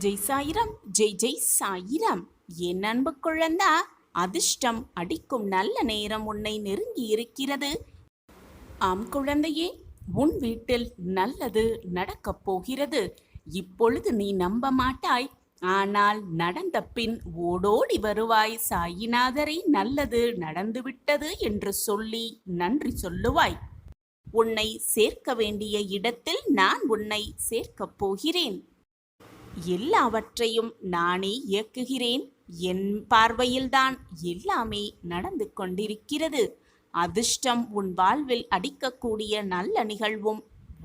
ஜெய் சாயிராம், ஜெய் ஜெய் சாயிராம். என் அன்பு குழந்தா, அதிர்ஷ்டம் அடிக்கும் நல்ல நேரம் உன்னை நெருங்கி இருக்கிறது. ஆம் குழந்தையே, உன் வீட்டில் நல்லது நடக்கப் போகிறது. இப்பொழுது நீ நம்ப மாட்டாய், ஆனால் நடந்த பின் ஓடோடி வருவாய். சாயிநாதரை நல்லது நடந்துவிட்டது என்று சொல்லி நன்றி சொல்லுவாய். உன்னை சேர்க்க வேண்டிய இடத்தில் நான் உன்னை சேர்க்கப் போகிறேன். எல்லாவற்றையும் நானே இயக்குகிறேன். என் பார்வையில்தான் எல்லாமே நடந்து கொண்டிருக்கிறது. அதிர்ஷ்டம் உன் வாழ்வில் அடிக்கக்கூடிய நல்ல நிகழ்வும்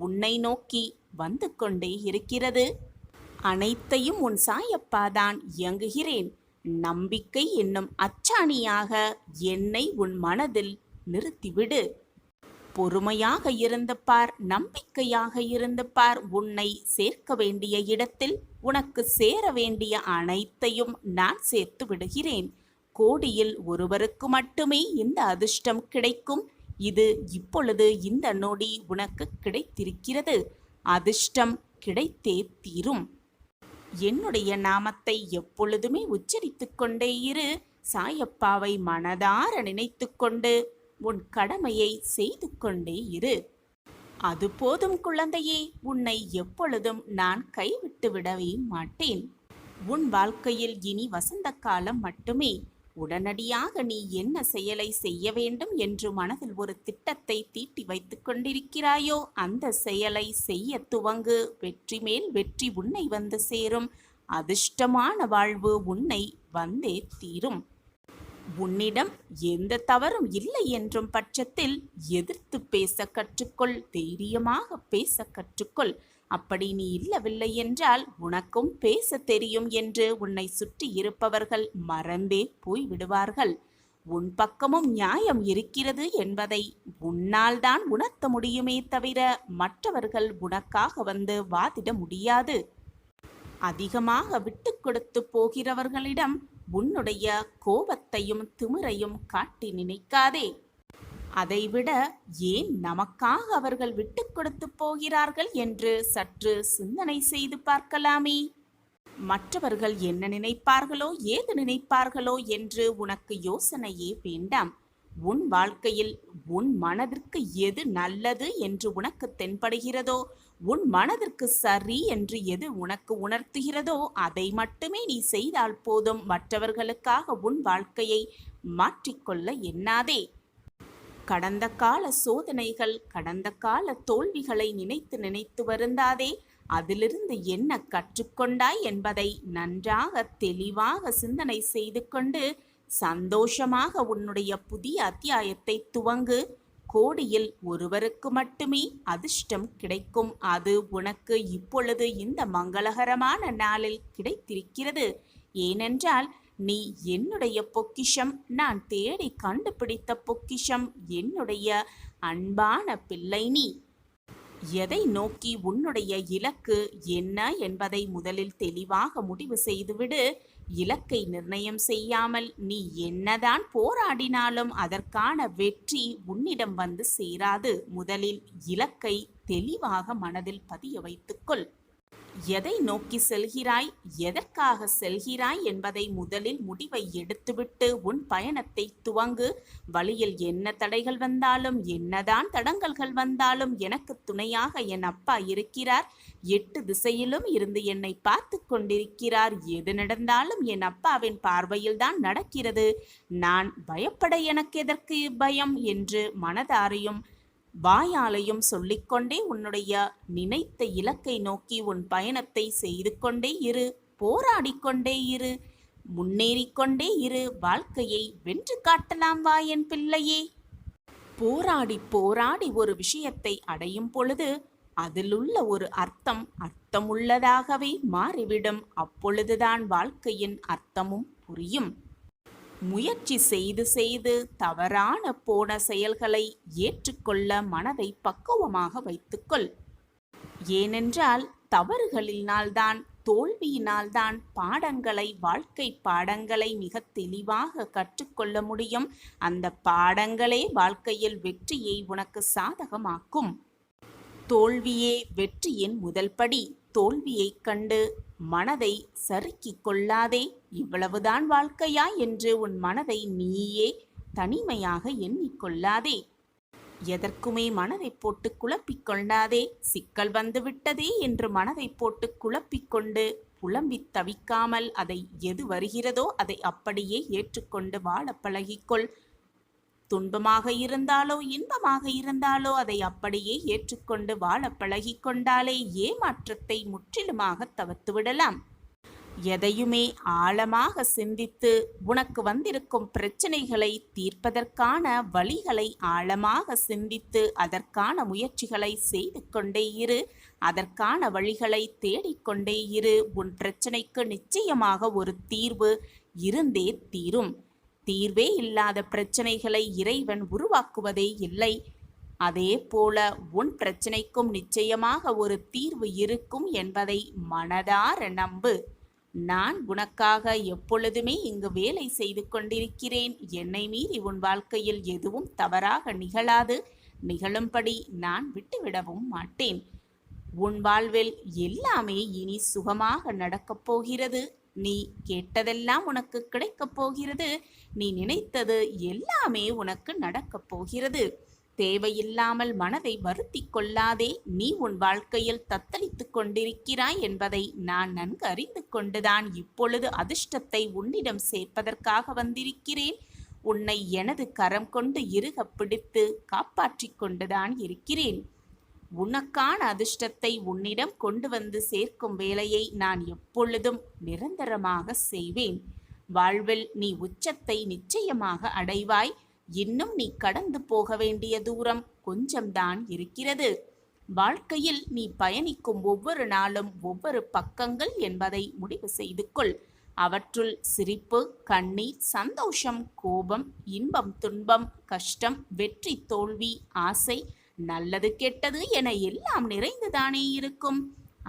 உன்னை நோக்கி வந்து கொண்டே இருக்கிறது. அனைத்தையும் உன் சாயப்பாதான் இயங்குகிறேன். நம்பிக்கை என்னும் அச்சாணியாக என்னை உன் மனதில் நிறுத்திவிடு. பொறுமையாக இருந்து பார், நம்பிக்கையாக இருந்து பார். உன்னை சேர்க்க வேண்டிய இடத்தில் உனக்கு சேர வேண்டிய அனைத்தையும் நான் சேர்த்து விடுகிறேன். கோடியில் ஒருவருக்கு மட்டுமே இந்த அதிர்ஷ்டம் கிடைக்கும். இது இப்பொழுது இந்த நொடி உனக்கு கிடைத்திருக்கிறது. அதிர்ஷ்டம் கிடைத்தே தீரும். என்னுடைய நாமத்தை எப்பொழுதுமே உச்சரித்து கொண்டே இரு. சாயப்பாவை மனதார நினைத்து கொண்டு உன் கடமையை செய்து கொண்டே இரு. அது போதும் குழந்தையே, உன்னை எப்பொழுதும் நான் கைவிட்டு விடவே மாட்டேன். உன் வாழ்க்கையில் இனி வசந்த காலம் மட்டுமே. உடனடியாக நீ என்ன செயலை செய்ய வேண்டும் என்று மனதில் ஒரு திட்டத்தை தீட்டி வைத்துக் கொண்டிருக்கிறாயோ, அந்த செயலை செய்ய துவங்கு. வெற்றி மேல் வெற்றி உன்னை வந்து சேரும். அதிர்ஷ்டமான வாழ்வு உன்னை வந்தே தீரும். உன்னிடம் எந்த தவறும் இல்லை என்றும் பட்சத்தில் எதிர்த்து பேச கற்றுக்கொள். தைரியமாக பேச கற்றுக்கொள். அப்படி நீ இல்லவில்லை என்றால் உனக்கும் பேச தெரியும் என்று உன்னை சுற்றி இருப்பவர்கள் மறந்தே போய்விடுவார்கள். உன் பக்கமும் நியாயம் இருக்கிறது என்பதை உன்னால் தான் உணர்த்த முடியுமே தவிர மற்றவர்கள் உனக்காக வந்து வாதிட முடியாது. அதிகமாக விட்டு கொடுத்து போகிறவர்களிடம் உன்னுடைய கோபத்தையும் திமிரையும் காட்டி நினைக்காதே. அதைவிட ஏன் நமக்காக அவர்கள் விட்டு கொடுத்து போகிறார்கள் என்று சற்று சிந்தனை செய்து பார்க்கலாமே. மற்றவர்கள் என்ன நினைப்பார்களோ ஏது நினைப்பார்களோ என்று உனக்கு யோசனையே வேண்டாம். உன் வாழ்க்கையில் உன் மனதிற்கு எது நல்லது என்று உனக்கு தென்படுகிறதோ, உன் மனதிற்கு சரி என்று எது உனக்கு உணர்த்துகிறதோ அதை மட்டுமே நீ செய்தால் போதும். மற்றவர்களுக்காக உன் வாழ்க்கையை மாற்றிக்கொள்ள எண்ணாதே. கடந்த கால சோதனைகள், கடந்த கால தோல்விகளை நினைத்து நினைத்து வருந்தாதே. அதிலிருந்து என்ன கற்றுக்கொண்டாய் என்பதை நன்றாக தெளிவாக சிந்தனை செய்து கொண்டு சந்தோஷமாக உன்னுடைய புதிய அத்தியாயத்தை துவங்கு. கோடியில் ஒருவருக்கு மட்டுமே அதிர்ஷ்டம் கிடைக்கும். அது உனக்கு இப்பொழுது இந்த மங்களகரமான நாளில் கிடைத்திருக்கிறது. ஏனென்றால் நீ என்னுடைய பொக்கிஷம். நான் தேடி கண்டுபிடித்த பொக்கிஷம். என்னுடைய அன்பான பிள்ளை நீ. எதை நோக்கி உன்னுடைய இலக்கு என்ன என்பதை முதலில் தெளிவாக முடிவு செய்துவிடு. இலக்கை நிர்ணயம் செய்யாமல் நீ என்னதான் போராடினாலும் அதற்கான வெற்றி உன்னிடம் வந்து சேராது. முதலில் இலக்கை தெளிவாக மனதில் பதிய வைத்துக்கொள். எதை நோக்கி செல்கிறாய், எதற்காக செல்கிறாய் என்பதை முதலில் முடிவை எடுத்துவிட்டு உன் பயணத்தை துவங்கு. வழியில் என்ன தடைகள் வந்தாலும், என்னதான் தடங்கல்கள் வந்தாலும் எனக்கு துணையாக என் அப்பா இருக்கிறார். 8 திசையிலும் இருந்து என்னை பார்த்து கொண்டிருக்கிறார். எது நடந்தாலும் என் அப்பாவின் பார்வையில்தான் நடக்கிறது. நான் பயப்பட எனக்கு எதற்கு பயம் என்று மனதாரையும் வாயாலையும் சொல்லிக்கொண்டே உன்னுடைய நினைத்த இலக்கை நோக்கி உன் பயணத்தை செய்து கொண்டே இரு. போராடிக்கொண்டே இரு. முன்னேறிக்கொண்டே இரு. வாழ்க்கையை வென்று காட்டலாம் வா என் பிள்ளையே. போராடி போராடி ஒரு விஷயத்தை அடையும் பொழுது அதிலுள்ள ஒரு அர்த்தமுள்ளதாகவே மாறிவிடும். அப்பொழுதுதான் வாழ்க்கையின் அர்த்தமும் புரியும். முயற்சி செய்து செய்து தவறான போன செயல்களை ஏற்றுக்கொள்ள மனதை பக்குவமாக வைத்துக்கொள். ஏனென்றால் தவறுகளினால்தான், தோல்வியினால்தான் பாடங்களை, வாழ்க்கை பாடங்களை மிக தெளிவாக கற்றுக்கொள்ள முடியும். அந்த பாடங்களே வாழ்க்கையில் வெற்றியை உனக்கு சாதகமாக்கும். தோல்வியே வெற்றியின் முதல் படி. தோல்வியைக் கண்டு மனதை சறுக்கிக் கொள்ளாதே. இவ்வளவுதான் வாழ்க்கையா என்று உன் மனதை நீயே தனிமையாக எண்ணிக்கொள்ளாதே. எதற்குமே மனதை போட்டு குழப்பிக் கொள்ளாதே. சிக்கல் வந்துவிட்டதே என்று மனதை போட்டு குழப்பிக்கொண்டு புலம்பித் தவிக்காமல் அதை எது வருகிறதோ அதை அப்படியே ஏற்றுக்கொண்டு வாழ பழகிக்கொள். துன்பமாக இருந்தாலோ இன்பமாக இருந்தாலோ அதை அப்படியே ஏற்றுக்கொண்டு வாழ பழகிக்கொண்டாலே ஏமாற்றத்தை முற்றிலுமாக தவிர்த்துவிடலாம். எதையுமே ஆழமாக சிந்தித்து உனக்கு வந்திருக்கும் பிரச்சனைகளை தீர்ப்பதற்கான வழிகளை ஆழமாக சிந்தித்து அதற்கான முயற்சிகளை செய்து கொண்டே இரு. அதற்கான வழிகளை தேடிக்கொண்டே இரு. உன் பிரச்சனைக்கு நிச்சயமாக ஒரு தீர்வு இருந்தே தீரும். தீர்வே இல்லாத பிரச்சனைகளை இறைவன் உருவாக்குவதே இல்லை. அதே போல உன் பிரச்சனைக்கும் நிச்சயமாக ஒரு தீர்வு இருக்கும் என்பதை மனதார நம்பு. நான் உனக்காக எப்பொழுதுமே இங்கு வேலை செய்து கொண்டிருக்கிறேன். என்னை மீறி உன் வாழ்க்கையில் எதுவும் தவறாக நிகழாது. நிகழும்படி நான் விட்டுவிடவும் மாட்டேன். உன் வாழ்வில் எல்லாமே இனி சுகமாக நடக்கப் போகிறது. நீ கேட்டதெல்லாம் உனக்கு கிடைக்கப் போகிறது. நீ நினைத்தது எல்லாமே உனக்கு நடக்கப் போகிறது. தேவையில்லாமல் மனதை வருத்தி கொள்ளாதே. நீ உன் வாழ்க்கையில் தத்தளித்து கொண்டிருக்கிறாய் என்பதை நான் நன்கு அறிந்து கொண்டுதான் இப்பொழுது அதிர்ஷ்டத்தை உன்னிடம் சேர்ப்பதற்காக வந்திருக்கிறேன். உன்னை எனது கரம் கொண்டு இறுக பிடித்து காப்பாற்றி கொண்டுதான் இருக்கிறேன். உனக்கான அதிர்ஷ்டத்தை உன்னிடம் கொண்டு வந்து சேர்க்கும் வேலையை நான் எப்பொழுதும் நிரந்தரமாக செய்வேன். வாழ்வில் நீ உச்சத்தை நிச்சயமாக அடைவாய். இன்னும் நீ கடந்து போக வேண்டிய தூரம் கொஞ்சம்தான் இருக்கிறது. வாழ்க்கையில் நீ பயணிக்கும் ஒவ்வொரு நாளும் ஒவ்வொரு பக்கங்கள் என்பதை முடிவு செய்து கொள். அவற்றுள் சிரிப்பு, கண்ணீர், சந்தோஷம், கோபம், இன்பம், துன்பம், கஷ்டம், வெற்றி, தோல்வி, ஆசை, நல்லது கெட்டது என எல்லாம் நிறைந்துதானே இருக்கும்.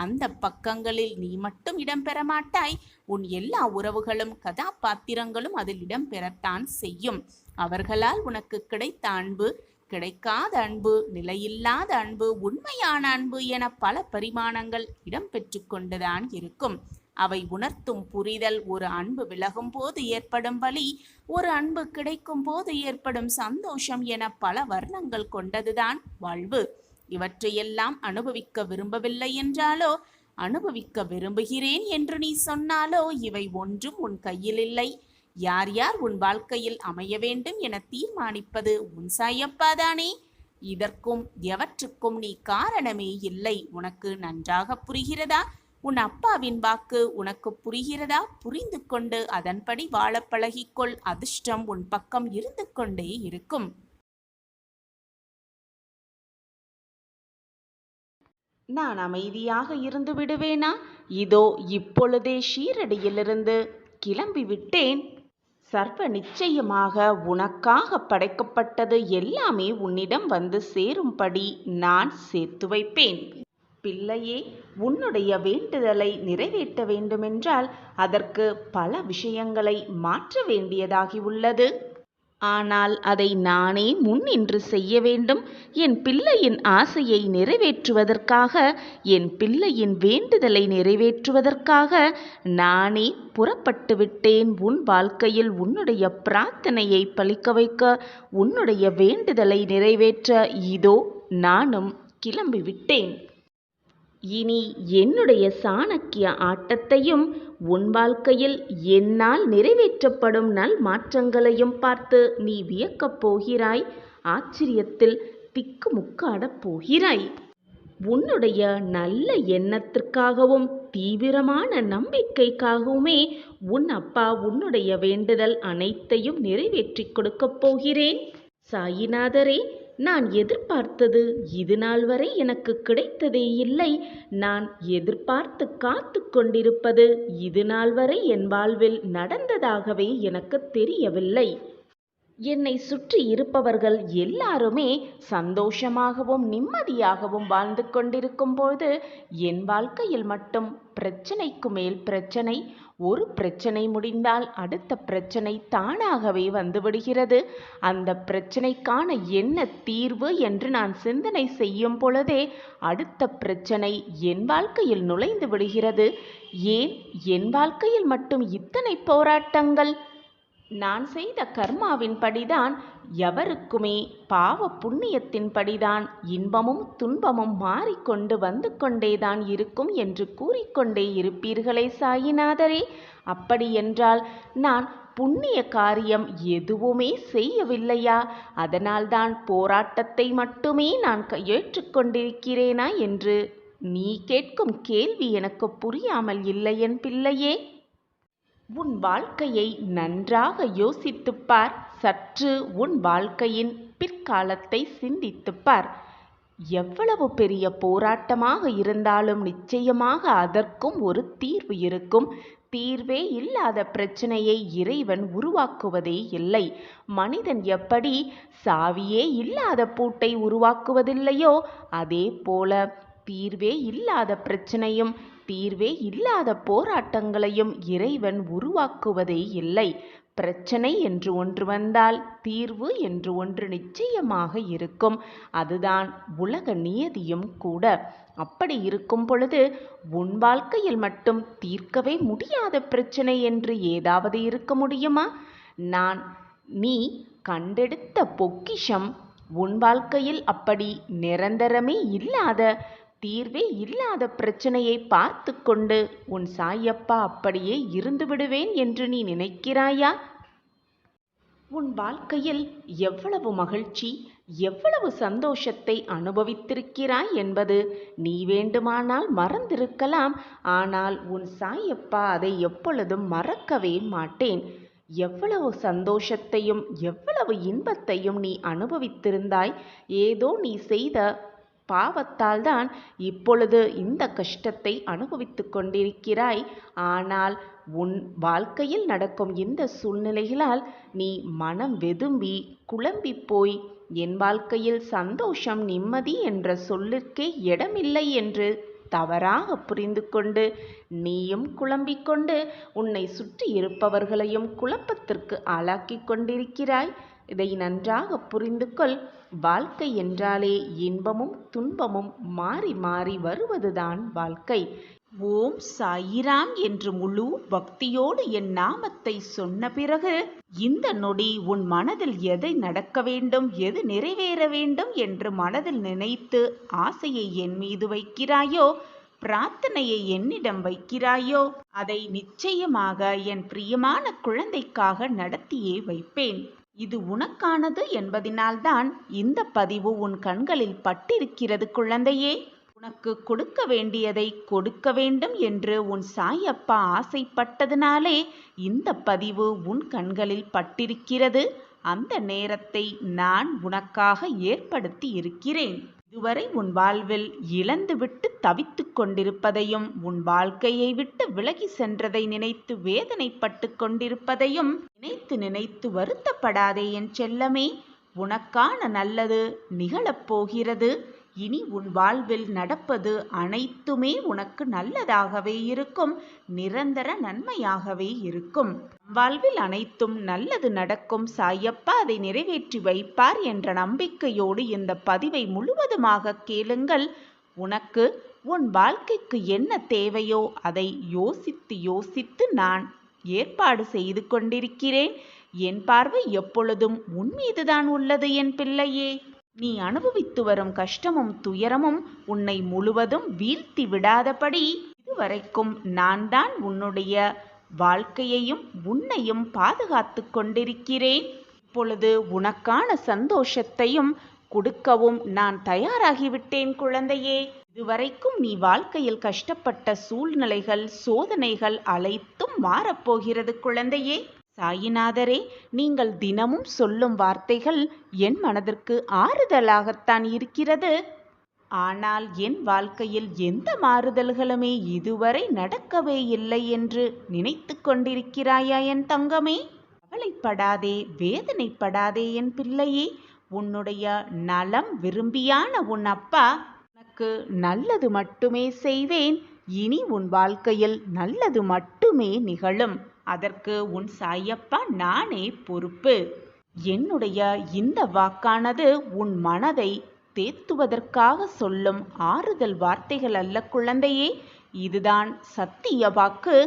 அந்த பக்கங்களில் நீ மட்டும் இடம்பெற மாட்டாய். உன் எல்லா உறவுகளும் கதாபாத்திரங்களும் அதில் இடம்பெறத்தான் செய்யும். அவர்களால் உனக்கு கிடைத்த அன்பு, கிடைக்காத அன்பு, நிலையில்லாத அன்பு, உண்மையான அன்பு என பல பரிமாணங்கள் இடம்பெற்று கொண்டுதான் இருக்கும். அவை உணர்த்தும் புரிதல் ஒரு அன்பு விலகும் போது ஏற்படும் வலி, ஒரு அன்பு கிடைக்கும் போது ஏற்படும் சந்தோஷம் என பல வர்ணங்கள் கொண்டதுதான் வாழ்வு. இவற்றையெல்லாம் அனுபவிக்க விரும்பவில்லை என்றாலோ, அனுபவிக்க விரும்புகிறேன் என்று நீ சொன்னாலோ இவை ஒன்றும் உன் கையில் இல்லை. யார் யார் உன் வாழ்க்கையில் அமைய வேண்டும் என தீர்மானிப்பது உன் சாயப்பாதானே. இதற்கும் எவற்றுக்கும் நீ காரணமே இல்லை. உனக்கு நன்றாக புரிகிறதா? உன் அப்பாவின் வாக்கு உனக்கு புரிகிறதா? புரிந்து கொண்டு அதன்படி வாழ பழகிக்கொள். அதிர்ஷ்டம் உன் பக்கம் இருந்து கொண்டே இருக்கும். நான் அமைதியாக இருந்து விடுவேனா? இதோ இப்பொழுதே ஷீரடியிலிருந்து கிளம்பி விட்டேன். சர்வ நிச்சயமாக உனக்காக படைக்கப்பட்டது எல்லாமே உன்னிடம் வந்து சேரும்படி நான் சேர்த்து வைப்பேன். பிள்ளையே, உன்னுடைய வேண்டுதலை நிறைவேற்ற வேண்டுமென்றால் அதற்கு பல விஷயங்களை மாற்ற வேண்டியதாகி உள்ளது. ஆனால் அதை நானே முன்னின்று செய்ய வேண்டும். என் பிள்ளையின் ஆசையை நிறைவேற்றுவதற்காக, என் பிள்ளையின் வேண்டுதலை நிறைவேற்றுவதற்காக நானே புறப்பட்டு விட்டேன். உன் வாழ்க்கையில் உன்னுடைய பிரார்த்தனையை பலிக்க வைக்க, உன்னுடைய வேண்டுதலை நிறைவேற்ற இதோ நானும் கிளம்பிவிட்டேன். இனி என்னுடைய சாணக்கிய ஆட்டத்தையும் உன் வாழ்க்கையில் என்னால் நிறைவேற்றப்படும் நல் மாற்றங்களையும் பார்த்து நீ வியக்கப் போகிறாய். ஆச்சரியத்தில் திக்குமுக்காடப் போகிறாய். உன்னுடைய நல்ல எண்ணத்திற்காகவும் தீவிரமான நம்பிக்கைக்காகவுமே உன் அப்பா உன்னுடைய வேண்டுதல் அனைத்தையும் நிறைவேற்றி கொடுக்கப் போகிறேன். சாயிநாதரே, நான் எதிர்பார்த்தது இது நாள் வரை எனக்கு கிடைத்ததே இல்லை. நான் எதிர்பார்த்து காத்து கொண்டிருப்பது இது நாள் வரை என் வாழ்வில் நடந்ததாகவே எனக்கு தெரியவில்லை. என்னை சுற்றி இருப்பவர்கள் எல்லாருமே சந்தோஷமாகவும் நிம்மதியாகவும் வாழ்ந்து கொண்டிருக்கும் போது என் வாழ்க்கையில் மட்டும் பிரச்சனைக்கு மேல் பிரச்சனை. ஒரு பிரச்சனை முடிந்தால் அடுத்த பிரச்சனை தானாகவே வந்துவிடுகிறது. அந்த பிரச்சனைக்கான என்ன தீர்வு என்று நான் சிந்தனை செய்யும் பொழுதே அடுத்த பிரச்சனை என் வாழ்க்கையில் நுழைந்து விடுகிறது. ஏன் என் வாழ்க்கையில் மட்டும் இத்தனை போராட்டங்கள்? நான் செய்த கர்மாவின் படிதான், எவருக்குமே பாவ புண்ணியத்தின் படிதான் இன்பமும் துன்பமும் மாறிக்கொண்டு வந்து கொண்டேதான் இருக்கும் என்று கூறிக்கொண்டே இருப்பீர்களே சாயிநாதரே. அப்படியென்றால் நான் புண்ணிய காரியம் எதுவுமே செய்யவில்லையா? அதனால்தான் போராட்டத்தை மட்டுமே நான் ஏற்றுக்கொண்டிருக்கிறேனா என்று நீ கேட்கும் கேள்வி எனக்கு புரியாமல் இல்லை என் பிள்ளையே. உன் வாழ்க்கையை நன்றாக யோசித்துப் பார். சற்று உன் வாழ்க்கையின் பிற்காலத்தை சிந்தித்துப் பார். எவ்வளவு பெரிய போராட்டமாக இருந்தாலும் நிச்சயமாக அதற்கும் ஒரு தீர்வு இருக்கும். தீர்வே இல்லாத பிரச்சனையை இறைவன் உருவாக்குவதே இல்லை. மனிதன் எப்படி சாவியே இல்லாத பூட்டை உருவாக்குவதில்லையோ அதே போல தீர்வே இல்லாத பிரச்சனையும் தீர்வே இல்லாத போராட்டங்களையும் இறைவன் உருவாக்குவதே இல்லை. பிரச்சனை என்று ஒன்று வந்தால் தீர்வு என்று ஒன்று நிச்சயமாக இருக்கும். அதுதான் உலக நியதியும் கூட. அப்படி இருக்கும் பொழுது உன் வாழ்க்கையில் மட்டும் தீர்க்கவே முடியாத பிரச்சனை என்று ஏதாவது இருக்க முடியுமா? நீ கண்டெடுத்த பொக்கிஷம். உன் வாழ்க்கையில் அப்படி நிரந்தரமே இல்லாத தீர்வே இல்லாத பிரச்சனையை பார்த்து கொண்டு உன் சாயப்பா அப்படியே இருந்து விடுவேன் என்று நீ நினைக்கிறாயா? உன் வாழ்க்கையில் எவ்வளவு மகிழ்ச்சி, எவ்வளவு சந்தோஷத்தை அனுபவித்திருக்கிறாய் என்பது நீ வேண்டுமானால் மறந்திருக்கலாம். ஆனால் உன் சாயப்பா அதை எப்பொழுதும் மறக்கவே மாட்டேன். எவ்வளவு சந்தோஷத்தையும் எவ்வளவு இன்பத்தையும் நீ அனுபவித்திருந்தாய். ஏதோ நீ செய்த பாவத்தால் தான் இப்பொழுது இந்த கஷ்டத்தை அனுபவித்து கொண்டிருக்கிறாய். ஆனால் உன் வாழ்க்கையில் நடக்கும் இந்த சூழ்நிலைகளால் நீ மனம் வெதும்பி குழம்பி போய் என் வாழ்க்கையில் சந்தோஷம் நிம்மதி என்ற சொல்லிற்கே இடமில்லை என்று தவறாக புரிந்து கொண்டு நீயும் குழம்பிக் கொண்டு உன்னை சுற்றி இருப்பவர்களையும் குழப்பத்திற்கு ஆளாக்கி கொண்டிருக்கிறாய். இதை நன்றாக புரிந்து கொள். வாழ்க்கை என்றாலே இன்பமும் துன்பமும் மாறி மாறி வருவதுதான் வாழ்க்கை. ஓம் சாயிராம் என்று முழு பக்தியோடு என் நாமத்தை சொன்ன பிறகு இந்த நொடி உன் மனதில் எதை நடக்க வேண்டும், எது நிறைவேற வேண்டும் என்று மனதில் நினைத்து ஆசையை என் மீது வைக்கிறாயோ, பிரார்த்தனையை என்னிடம் வைக்கிறாயோ, அதை நிச்சயமாக என் பிரியமான குழந்தைக்காக நடத்தியே வைப்பேன். இது உனக்கானது என்பதினால்தான் இந்த பதிவு உன் கண்களில் பட்டிருக்கிறது குழந்தையே. உனக்கு கொடுக்க வேண்டியதை கொடுக்க வேண்டும் என்று உன் சாயப்பா ஆசைப்பட்டதினாலே இந்த பதிவு உன் கண்களில் பட்டிருக்கிறது. அந்த நேரத்தை நான் உனக்காக ஏற்படுத்தி இருக்கிறேன். இதுவரை உன் வாழ்வில் இழந்துவிட்டு தவித்து கொண்டிருப்பதையும் உன் வாழ்க்கையை விட்டு விலகி சென்றதை நினைத்து வேதனைப்பட்டு கொண்டிருப்பதையும் நினைத்து நினைத்து வருத்தப்படாதே என் செல்லமே. உனக்கான நல்லது நிகழப்போகிறது. இனி உன் வாழ்வில் நடப்பது அனைத்துமே உனக்கு நல்லதாகவே இருக்கும், நிரந்தர நன்மையாகவே இருக்கும். வாழ்வில் அனைத்தும் நல்லது நடக்கும். சாயப்பா அதை நிறைவேற்றி வைப்பார் என்ற நம்பிக்கையோடு இந்த பதிவை முழுவதுமாக கேளுங்கள். உனக்கு உன் வாழ்க்கைக்கு என்ன தேவையோ அதை யோசித்து யோசித்து நான் ஏற்பாடு செய்து கொண்டிருக்கிறேன். என் பார்வை எப்பொழுதும் உன் மீதுதான் உள்ளது என் பிள்ளையே. நீ அனுபவித்து வரும் கஷ்டமும் துயரமும் உன்னை முழுவதும் வீழ்த்தி விடாதபடி இதுவரைக்கும் நான் தான் உன்னுடைய வாழ்க்கையையும் உன்னையும் பாதுகாத்து கொண்டிருக்கிறேன். இப்பொழுது உனக்கான சந்தோஷத்தையும் கொடுக்கவும் நான் தயாராகிவிட்டேன் குழந்தையே. இதுவரைக்கும் நீ வாழ்க்கையில் கஷ்டப்பட்ட சூழ்நிலைகள் சோதனைகள் அனைத்தும் மாறப்போகிறது குழந்தையே. சாயிநாதரே, நீங்கள் தினமும் சொல்லும் வார்த்தைகள் என் மனதிற்கு ஆறுதலாகத்தான் இருக்கிறது. ஆனால் என் வாழ்க்கையில் எந்த மாறுதல்களுமே இதுவரை நடக்கவே இல்லை என்று நினைத்து கொண்டிருக்கிறாயா என் தங்கமே? கவலைப்படாதே, வேதனைப்படாதே என் பிள்ளையே. உன்னுடைய நலம் விரும்பியான உன் அப்பா உனக்கு நல்லது மட்டுமே செய்வேன். இனி உன் வாழ்க்கையில் நல்லது மட்டுமே நிகழும். அதற்கு உன் சாயப்பா நானே பொறுப்பு. என்னுடைய இந்த வாக்கானது உன் மனதை தேத்துவதற்காக சொல்லும் ஆறுதல் வார்த்தைகள் அல்ல குழந்தையே. இதுதான் சத்திய வாக்கு,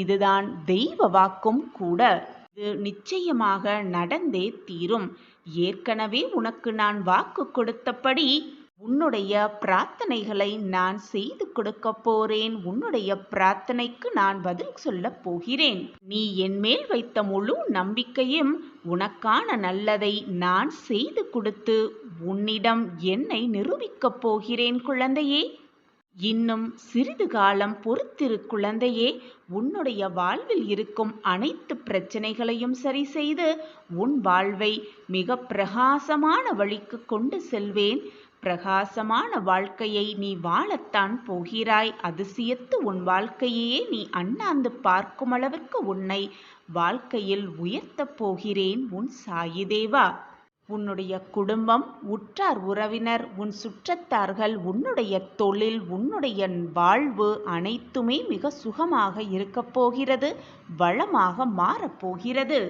இதுதான் தெய்வ வாக்கும் கூட. இது நிச்சயமாக நடந்தே தீரும். ஏற்கனவே உனக்கு நான் வாக்கு கொடுத்தபடி உன்னுடைய பிரார்த்தனைகளை நான் செய்து கொடுக்க போறேன். உன்னுடைய பிரார்த்தனைக்கு நான் பதில் சொல்ல போகிறேன். நீ என் மேல் வைத்த முழு நம்பிக்கையும் உனக்கான நல்லதை நான் செய்து கொடுத்து உன்னிடம் என்னை நிரூபிக்கப் போகிறேன் குழந்தையே. இன்னும் சிறிது காலம் பொறுத்திரு குழந்தையே. உன்னுடைய வாழ்வில் இருக்கும் அனைத்து பிரச்சனைகளையும் சரி செய்து உன் வாழ்வை மிக பிரகாசமான வழிக்கு கொண்டு செல்வேன். பிரகாசமான வாழ்க்கையை நீ வாழத்தான் போகிறாய். அதிசயத்து உன் வாழ்க்கையே நீ அண்ணாந்து பார்க்கும் அளவிற்கு உன்னை வாழ்க்கையில் உயர்த்தப் போகிறேன் உன் சாயிதேவா. உன்னுடைய குடும்பம், உற்றார் உறவினர், உன் சுற்றத்தார்கள், உன்னுடைய தொழில், உன்னுடைய வாழ்வு அனைத்துமே மிக சுகமாக இருக்கப் போகிறது, வளமாக மாறப்போகிறது.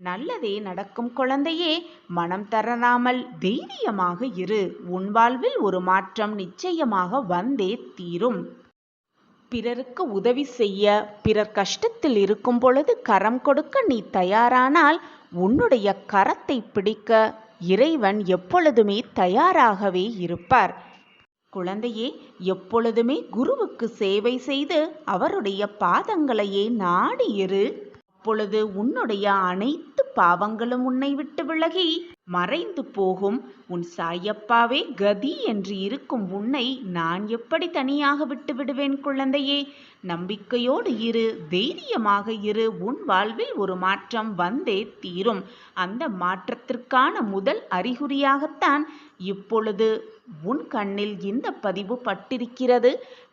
நல்லதே நடக்கும் குழந்தையே. மனம் தளராமல் தைரியமாக இரு. உன் வாழ்வில் ஒரு மாற்றம் நிச்சயமாக வந்தே தீரும். பிறருக்கு உதவி செய்ய, பிறர் கஷ்டத்தில் இருக்கும் பொழுது கரம் கொடுக்க நீ தயாரானால் உன்னுடைய கரத்தை பிடிக்க இறைவன் எப்பொழுதுமே தயாராகவே இருப்பார். குழந்தையே, எப்பொழுதுமே குருவுக்கு சேவை செய்து அவருடைய பாதங்களையே நாடி இரு. அப்பொழுது உன்னுடைய அனைத்து பாவங்களும் உன்னை விட்டு விலகி மறைந்து போகும். உன் சாயப்பாவே கதி என்று இருக்கும் உன்னை நான் எப்படி தனியாக விட்டு விடுவேன் குழந்தையே. நம்பிக்கையோடு இரு, தைரியமாக இரு. உன் வாழ்வில் ஒரு மாற்றம் வந்தே தீரும். அந்த மாற்றத்திற்கான முதல் அறிகுறியாகத்தான் இப்பொழுது உன் கண்ணில் இந்த பதிவு பட்டிருக்கிறது.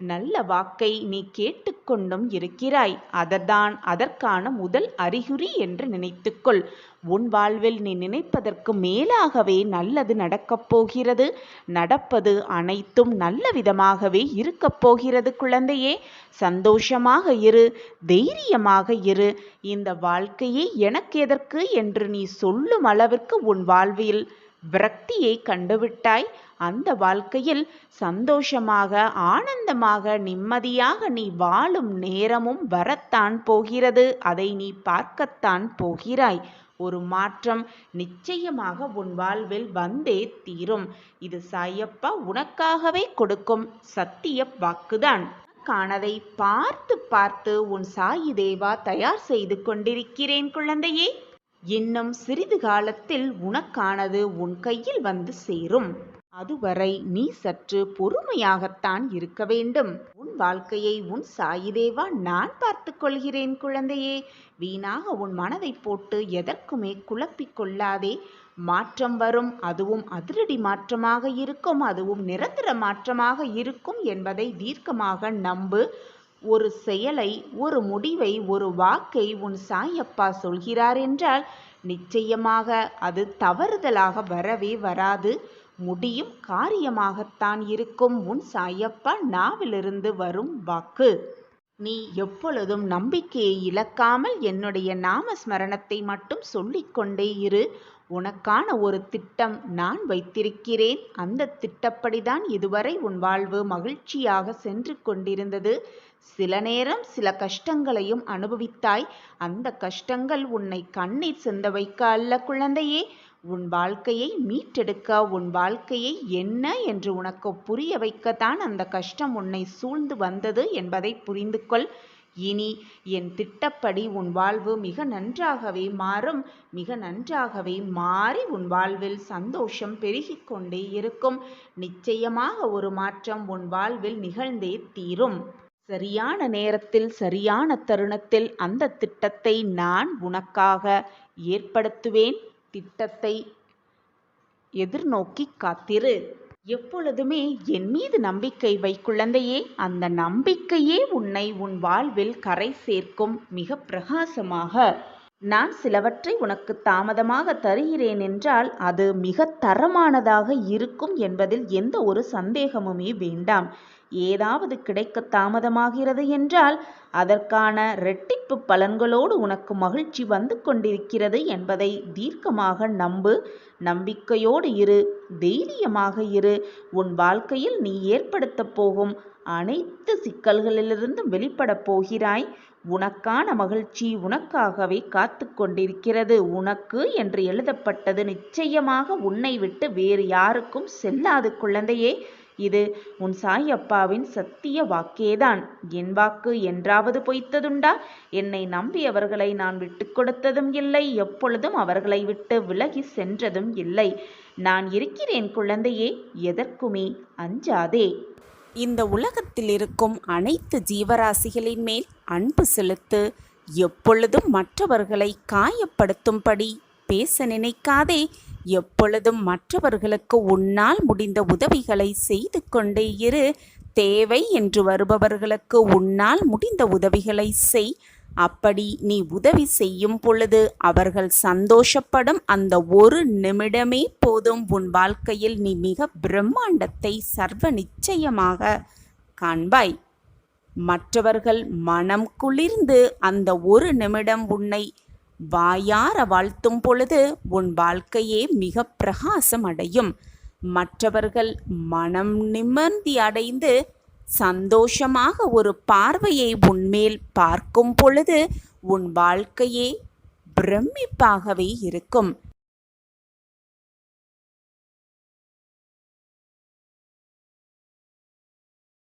நல்ல வாக்கை நீ கேட்டுக்கொண்டும் இருக்கிறாய். அதற்கான முதல் அறிகுறி என்று நினைத்துக்கொள். உன் வாழ்வில் நீ நினைப்பதற்கு மேலாகவே நல்லது நடக்கப் போகிறது. நடப்பது அனைத்தும் நல்ல விதமாகவே இருக்கப் போகிறது குழந்தையே. சந்தோஷமாக இரு, தைரியமாக இரு. இந்த வாழ்க்கையே எனக்கு எதற்கு என்று நீ சொல்லும் அளவிற்கு உன் வாழ்வில் விரக்தியை கண்டுவிட்டாய். அந்த வாழ்க்கையில் சந்தோஷமாக, ஆனந்தமாக, நிம்மதியாக நீ வாழும் நேரமும் வரத்தான் போகிறது. அதை நீ பார்க்கத்தான் போகிறாய். ஒரு மாற்றம் நிச்சயமாக உன் வாழ்வில் வந்தே தீரும். இது சாயப்பா உனக்காகவே கொடுக்கும் சத்திய வாக்குதான். உனக்கானதை பார்த்து பார்த்து உன் சாயி தேவா தயார் செய்து கொண்டிருக்கிறேன் குழந்தையே. இன்னும் சிறிது காலத்தில் உனக்கானது உன் கையில் வந்து சேரும். அதுவரை நீ சற்று பொறுமையாகத்தான் இருக்க வேண்டும். உன் வாழ்க்கையை உன் சாயிதேவா நான் பார்த்து கொள்கிறேன் குழந்தையே. வீணாக உன் மனதை போட்டு எதற்குமே குழப்பிக் கொள்ளாதே. மாற்றம் வரும். அதுவும் அதிரடி மாற்றமாக இருக்கும். அதுவும் நிரந்தர மாற்றமாக இருக்கும் என்பதை தீர்க்கமாக நம்பு. ஒரு செயலை, ஒரு முடிவை, ஒரு வாக்கை உன் சாயப்பா சொல்கிறார் என்றால் நிச்சயமாக அது தவறுதலாக வரவே வராது. முடியும் காரியமாகத்தான் இருக்கும் உன் சாயப்பா நாவிலிருந்து வரும் வாக்கு. நீ எப்பொழுதும் நம்பிக்கையை இழக்காமல் என்னுடைய நாமஸ்மரணத்தை மட்டும் சொல்லிக்கொண்டே இரு. உனக்கான ஒரு திட்டம் நான் வைத்திருக்கிறேன். அந்த திட்டப்படிதான் இதுவரை உன் வாழ்வு மகிழ்ச்சியாக சென்று கொண்டிருந்தது. சில நேரம் சில கஷ்டங்களையும் அனுபவித்தாய். அந்த கஷ்டங்கள் உன்னை கண்ணீர் சிந்த வைக்க அல்ல குழந்தையே, உன் வாழ்க்கையை மீட்டெடுக்க, உன் வாழ்க்கையை என்ன என்று உனக்கு புரிய வைக்கத்தான் அந்த கஷ்டம் உன்னை சூழ்ந்து வந்தது என்பதை புரிந்து கொள். இனி என் திட்டப்படி உன் வாழ்வு மிக நன்றாகவே மாறும். மிக நன்றாகவே மாறி உன் வாழ்வில் சந்தோஷம் பெருகிக் கொண்டே இருக்கும். நிச்சயமாக ஒரு மாற்றம் உன் வாழ்வில் நிகழ்ந்தே தீரும். சரியான நேரத்தில், சரியான தருணத்தில் அந்த திட்டத்தை நான் உனக்காக ஏற்படுத்துவேன். திட்டத்தை எதிர்நோக்கி காத்திரு. எப்பொழுதுமே என் மீது நம்பிக்கை வை குழந்தையே. அந்த நம்பிக்கையே உன்னை உன் வாழ்வில் கரை சேர்க்கும். மிக பிரகாசமாக நான் சிலவற்றை உனக்கு தாமதமாக தருகிறேன் என்றால் அது மிக தரமானதாக இருக்கும் என்பதில் எந்த ஒரு சந்தேகமுமே வேண்டாம். ஏதாவது கிடைக்க தாமதமாகிறது என்றால் அதற்கான இரட்டிப்பு பலன்களோடு உனக்கு மகிழ்ச்சி வந்து கொண்டிருக்கிறது என்பதை தீர்க்கமாக நம்பு. நம்பிக்கையோடு இரு, தைரியமாக இரு. உன் வாழ்க்கையில் நீ ஏற்படுத்தப் போகும் அனைத்து சிக்கல்களிலிருந்தும் வெளிப்படப் போகிறாய். உனக்கான மகிழ்ச்சி உனக்காகவே காத்து கொண்டிருக்கிறது. உனக்கு என்று எழுதப்பட்டது நிச்சயமாக உன்னை விட்டு வேறு யாருக்கும் செல்லாது குழந்தையே. இது உன் சாயப்பாவின் சத்திய வாக்கேதான். என் வாக்கு என்றாவது பொய்த்ததுண்டா? என்னை நம்பியவர்களை நான் விட்டு கொடுத்ததும் இல்லை, எப்பொழுதும் அவர்களை விட்டு விலகி சென்றதும் இல்லை. நான் இருக்கிறேன் குழந்தையே, எதற்குமே அஞ்சாதே. இந்த உலகத்தில் இருக்கும் அனைத்து ஜீவராசிகளின் மேல் அன்பு செலுத்து. எப்பொழுதும் மற்றவர்களை காயப்படுத்தும்படி பேச நினைக்காதே. எப்பொழுதும் மற்றவர்களுக்கு உன்னால் முடிந்த உதவிகளை செய்து கொண்டே இரு. தேவை என்று வருபவர்களுக்கு உன்னால் முடிந்த உதவிகளை செய். அப்படி நீ உதவி செய்யும் பொழுது அவர்கள் சந்தோஷப்படும் அந்த ஒரு நிமிடமே போதும். உன் வாழ்க்கையில் நீ மிக பிரம்மாண்டத்தை சர்வ நிச்சயமாக காண்பாய். மற்றவர்கள் மனம் குளிர்ந்து அந்த ஒரு நிமிடம் உன்னை வாயார வாழ்த்தும் பொழுது உன் வாழ்க்கையே மிக பிரகாசம் அடையும். மற்றவர்கள் மனம் நிம்மதி அடைந்து சந்தோஷமாக ஒரு பார்வையை உன்மேல் பார்க்கும் பொழுது உன் வாழ்க்கையே பிரமிப்பாகவே இருக்கும்.